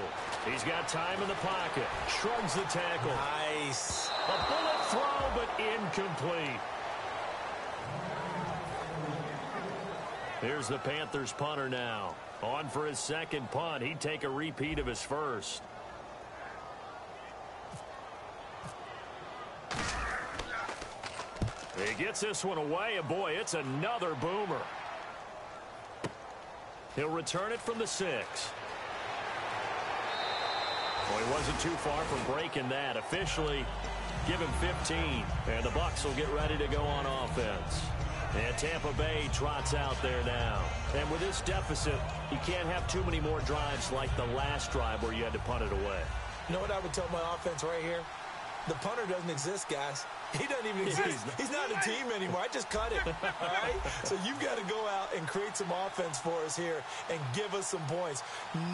Speaker 4: He's got time in the pocket. Shrugs the tackle.
Speaker 5: Nice.
Speaker 4: A bullet throw, but incomplete. Here's the Panthers punter now. On for his 2nd punt. He'd take a repeat of his first. He gets this one away, and boy, it's another boomer. He'll return it from the 6. Well, he wasn't too far from breaking that. Officially, give him 15, and the Bucs will get ready to go on offense. And Tampa Bay trots out there now. And with this deficit, you can't have too many more drives like the last drive where you had to punt it away.
Speaker 5: You know what I would tell my offense right here? The punter doesn't exist, guys. He doesn't even exist. He's not a team anymore. I just cut it, all right? So you've got to go out and create some offense for us here and give us some points.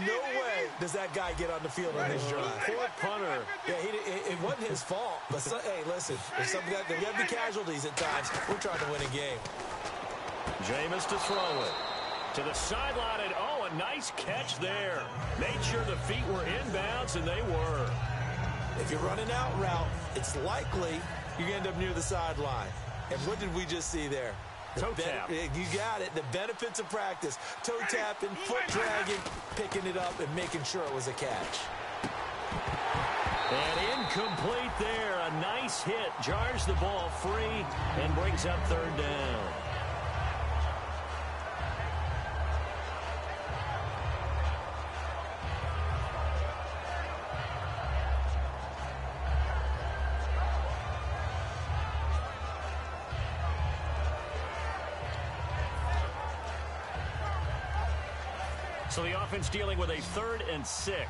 Speaker 5: No way does that guy get on the field on this drive.
Speaker 4: Poor punter.
Speaker 5: Yeah, it wasn't his fault. But, hey, listen, there's got to be casualties at times. We're trying to win a game.
Speaker 4: Jameis to throw it. To the sideline, and oh, a nice catch there. Made sure the feet were inbounds, and they were.
Speaker 5: If you're running out route, it's likely you're going to end up near the sideline. And what did we just see there?
Speaker 4: Toe tap.
Speaker 5: You got it. The benefits of practice. Toe tapping, foot dragging, picking it up, and making sure it was a catch.
Speaker 4: And incomplete there. A nice hit. Jars the ball free and brings up 3rd down. So the offense dealing with a 3rd and 6.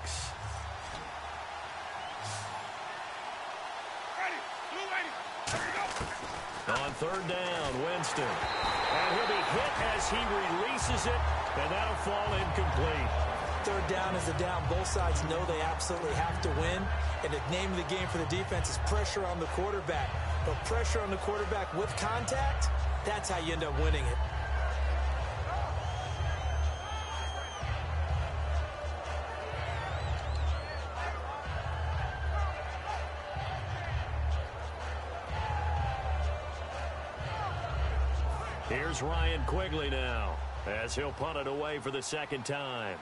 Speaker 4: On 3rd down, Winston. And he'll be hit as he releases it, and that'll fall incomplete.
Speaker 5: 3rd down is a down. Both sides know they absolutely have to win. And the name of the game for the defense is pressure on the quarterback. But pressure on the quarterback with contact, that's how you end up winning it.
Speaker 4: Here's Ryan Quigley now, as he'll punt it away for the 2nd time.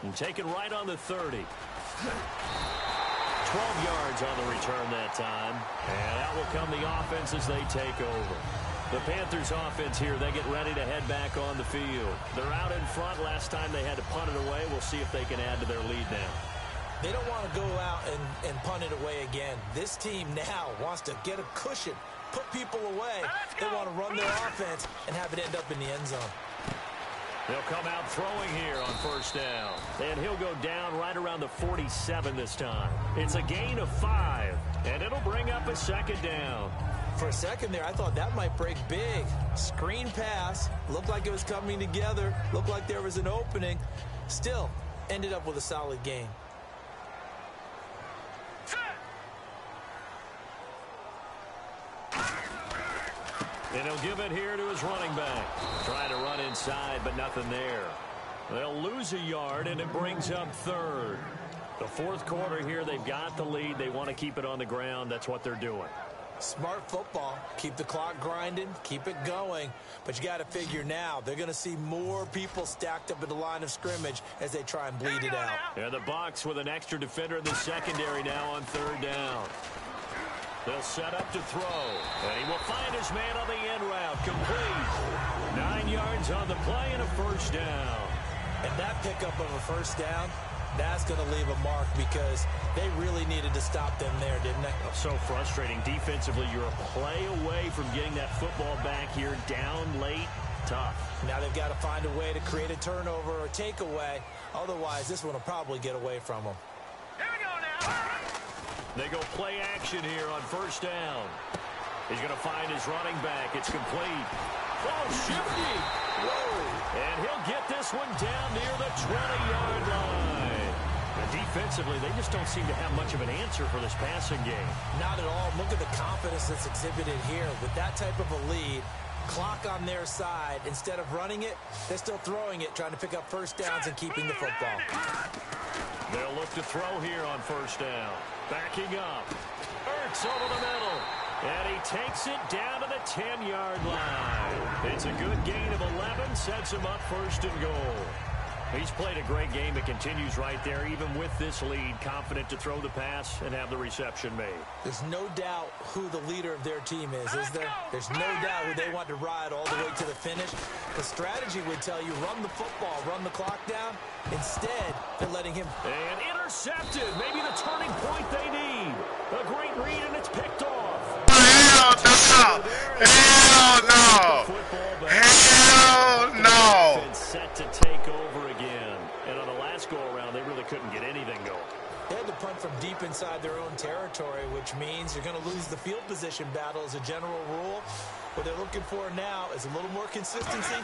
Speaker 4: And taken right on the 30. 12 yards on the return that time. And out will come the offense as they take over. The Panthers offense here, they get ready to head back on the field. They're out in front. Last time they had to punt it away. We'll see if they can add to their lead now.
Speaker 5: They don't want to go out and punt it away again. This team now wants to get a cushion, put people away. They want to run their offense and have it end up in the end zone.
Speaker 4: They'll come out throwing here on 1st down. And he'll go down right around the 47 this time. It's a gain of 5, and it'll bring up a 2nd down.
Speaker 5: For a second there, I thought that might break big. Screen pass. Looked like it was coming together. Looked like there was an opening. Still, ended up with a solid gain.
Speaker 4: And he'll give it here to his running back. Trying to run inside, but nothing there. They'll lose a yard, and it brings up 3rd. The 4th quarter here, they've got the lead. They want to keep it on the ground. That's what they're doing.
Speaker 5: Smart football. Keep the clock grinding. Keep it going. But you got to figure now, they're going to see more people stacked up at the line of scrimmage as they try and bleed it out.
Speaker 4: And the Bucs with an extra defender in the secondary now on 3rd down. They'll set up to throw. And he will find his man on the end route. Complete. 9 yards on the play and a 1st down.
Speaker 5: And that pickup of a 1st down, that's going to leave a mark because they really needed to stop them there, didn't they?
Speaker 4: So frustrating. Defensively, you're a play away from getting that football back here down late. Tough.
Speaker 5: Now they've got to find a way to create a turnover or takeaway. Otherwise, this one will probably get away from them.
Speaker 2: Here we go now.
Speaker 4: They go play action here on 1st down. He's going to find his running back. It's complete. Oh, shifty. Whoa. And he'll get this one down near the 20-yard line. And defensively, they just don't seem to have much of an answer for this passing game.
Speaker 5: Not at all. Look at the confidence that's exhibited here. With that type of a lead, clock on their side, instead of running it, they're still throwing it, trying to pick up 1st downs and keeping the football.
Speaker 4: They'll look to throw here on 1st down. Backing up. Ertz over the middle. And he takes it down to the 10-yard line. It's a good gain of 11. Sets him up 1st and goal. He's played a great game. It continues right there, even with this lead. Confident to throw the pass and have the reception made.
Speaker 5: There's no doubt who the leader of their team is there? There's no doubt who they want to ride all the way to the finish. The strategy would tell you, run the football, run the clock down. Instead, they're letting him...
Speaker 4: And intercepted. Maybe the turning point they need. A great read, and it's picked off.
Speaker 6: Hell no! Hell no! Hell no!
Speaker 4: It's set to take over again. And on the last go-around, they really couldn't get anything going.
Speaker 5: They had to punt from deep inside their own territory, which means you're going to lose the field position battle as a general rule. What they're looking for now is a little more consistency,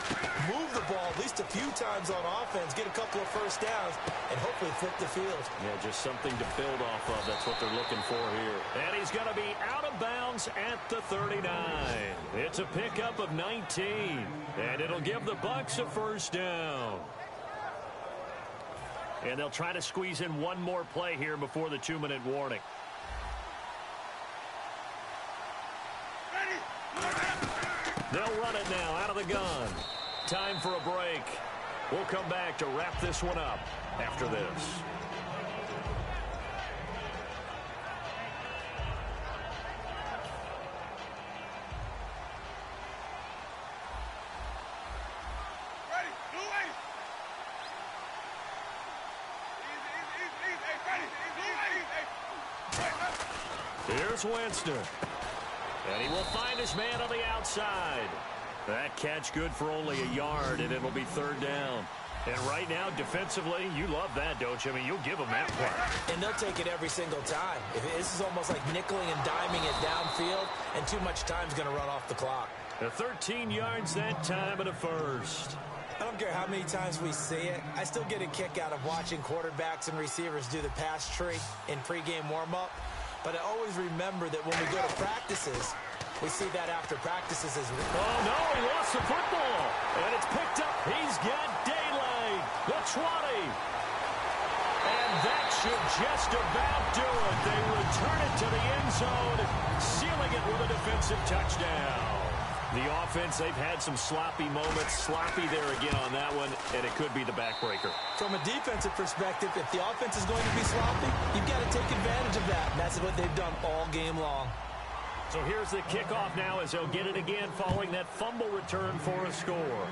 Speaker 5: move the ball at least a few times on offense, get a couple of 1st downs, and hopefully flip the field.
Speaker 4: Yeah, just something to build off of. That's what they're looking for here. And he's going to be out of bounds at the 39. It's a pickup of 19, and it'll give the Bucs a 1st down. And they'll try to squeeze in one more play here before the 2-minute warning. They'll run it now out of the gun. Time for a break. We'll come back to wrap this one up after this. Here's Winston. And he will find his man on the outside. That catch good for only a yard, and it'll be third down. And right now, defensively, you love that, don't you? I mean, you'll give them that part.
Speaker 5: And they'll take it every single time. This is almost like nickeling and diming it downfield, and too much time's going to run off the clock.
Speaker 4: 13 yards that time and a first.
Speaker 5: I don't care how many times we see it. I still get a kick out of watching quarterbacks and receivers do the pass tree in pregame warm-up. But I always remember that when we go to practices, we see that after practices as well.
Speaker 4: Oh, no, he lost the football. And it's picked up. He's got daylight. The 20. And that should just about do it. They return it to the end zone, sealing it with a defensive touchdown. The offense, they've had some sloppy moments. Sloppy there again on that one, and it could be the backbreaker.
Speaker 5: From a defensive perspective, if the offense is going to be sloppy, you've got to take advantage of that. And that's what they've done all game long.
Speaker 4: So here's the kickoff now as they'll get it again following that fumble return for a score.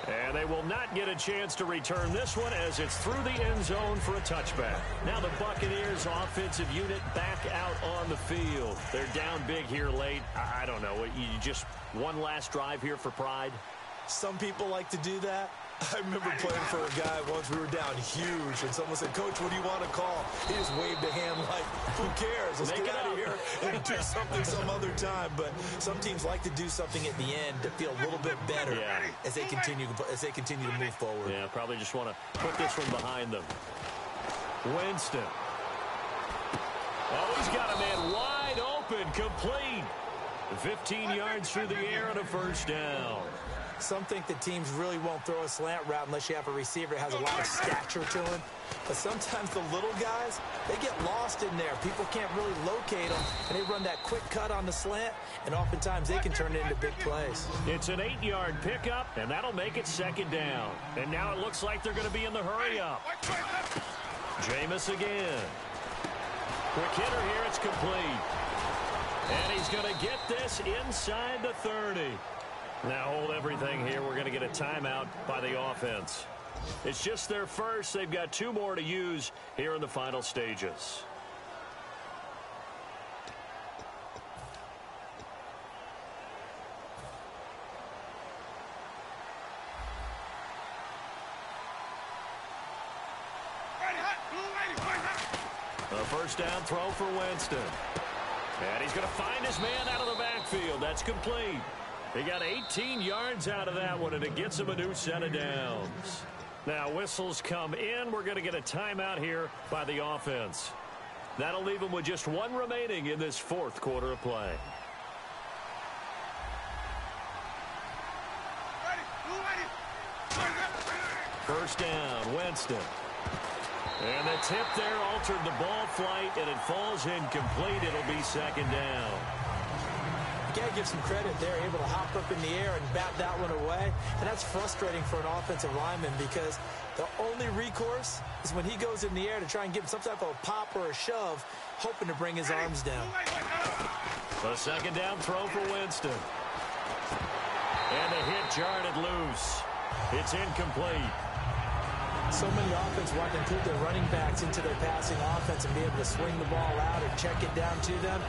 Speaker 4: And they will not get a chance to return this one as it's through the end zone for a touchback. Now the Buccaneers offensive unit back out on the field. They're down big here late. I don't know. You just one last drive here for pride?
Speaker 5: Some people like to do that. I remember playing for a guy once. We were down huge, and someone said, "Coach, what do you want to call?" He just waved a hand like, "Who cares? Let's get out of here and do something some other time." But some teams like to do something at the end to feel a little bit better as they continue to move forward.
Speaker 4: Yeah, probably just want to put this one behind them. Winston. Oh, he's got a man wide open, complete. 15 yards through the air and a first down.
Speaker 5: Some think that teams really won't throw a slant route unless you have a receiver that has a lot of stature to him. But sometimes the little guys, they get lost in there. People can't really locate them, and they run that quick cut on the slant, and oftentimes they can turn it into big plays.
Speaker 4: It's an 8-yard pickup, and that'll make it second down. And now it looks like they're going to be in the hurry-up. Jameis again. Quick hitter here, it's complete. And he's going to get this inside the 30. Now hold everything here. We're going to get a timeout by the offense. It's just their first. They've got 2 more to use here in the final stages. A first down throw for Winston. And he's going to find his man out of the backfield. That's complete. He got 18 yards out of that one, and it gets him a new set of downs. Now, whistles come in. We're going to get a timeout here by the offense. That'll leave them with just 1 remaining in this 4th quarter of play. First down, Winston. And the tip there altered the ball flight, and it falls incomplete. It'll be second down.
Speaker 5: You got to give some credit. They're able to hop up in the air and bat that one away. And that's frustrating for an offensive lineman because the only recourse is when he goes in the air to try and give him some type of a pop or a shove, hoping to bring his arms down.
Speaker 4: A second down throw for Winston. And the hit jarred it loose. It's incomplete.
Speaker 5: So many offense want to include their running backs into their passing offense and be able to swing the ball out or check it down to them.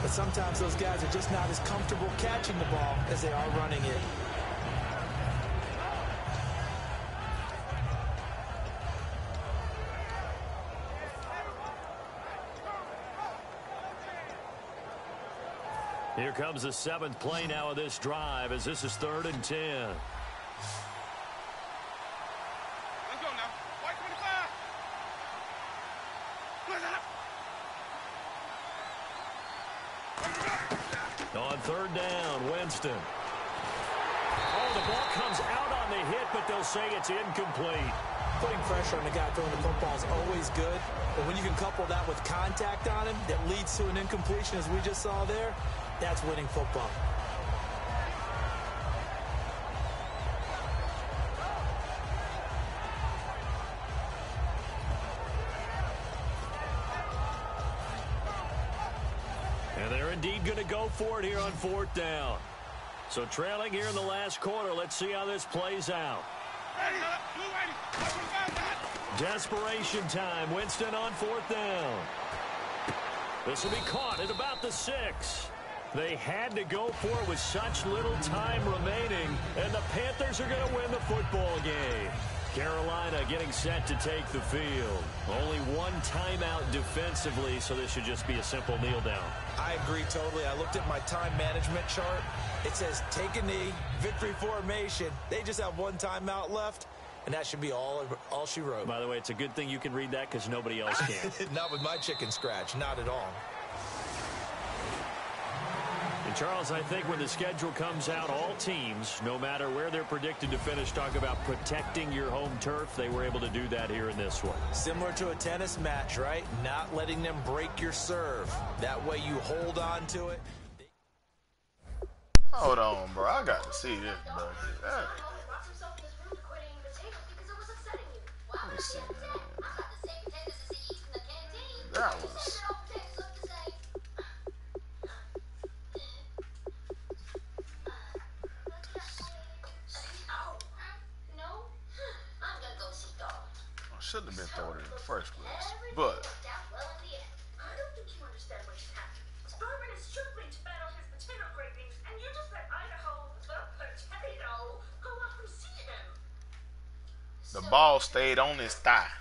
Speaker 5: But sometimes those guys are just not as comfortable catching the ball as they are running it.
Speaker 4: Here comes the 7th play now of this drive as this is 3rd and 10. On 3rd down, Winston. Oh, the ball comes out on the hit, but they'll say it's incomplete.
Speaker 5: Putting pressure on the guy throwing the football is always good, but when you can couple that with contact on him that leads to an incompletion, as we just saw there, that's winning football.
Speaker 4: And they're indeed going to go for it here on 4th down. So trailing here in the last quarter. Let's see how this plays out. Desperation time. Winston on 4th down. This will be caught at about the 6. They had to go for it with such little time remaining, and the Panthers are going to win the football game. Carolina getting set to take the field. Only one timeout defensively, so this should just be a simple kneel down.
Speaker 5: I agree totally. I looked at my time management chart. It says take a knee, victory formation. They just have one timeout left, and that should be all she wrote.
Speaker 4: By the way, it's a good thing you can read that because nobody else can.
Speaker 5: Not with my chicken scratch, not at all.
Speaker 4: And Charles, I think when the schedule comes out, all teams, no matter where they're predicted to finish, talk about protecting your home turf. They were able to do that here in this one.
Speaker 5: Similar to a tennis match, right? Not letting them break your serve. That way you hold on to it.
Speaker 6: Hold on, bro. I got to see this, bro. Let me see, man. That was... Shouldn't have been thrown in the first place, but
Speaker 2: I don't think you understand what just happened. Starman is struggling to battle his potato cravings, and you just let Idaho, the potato, go up and see him.
Speaker 6: the ball stayed on his thigh.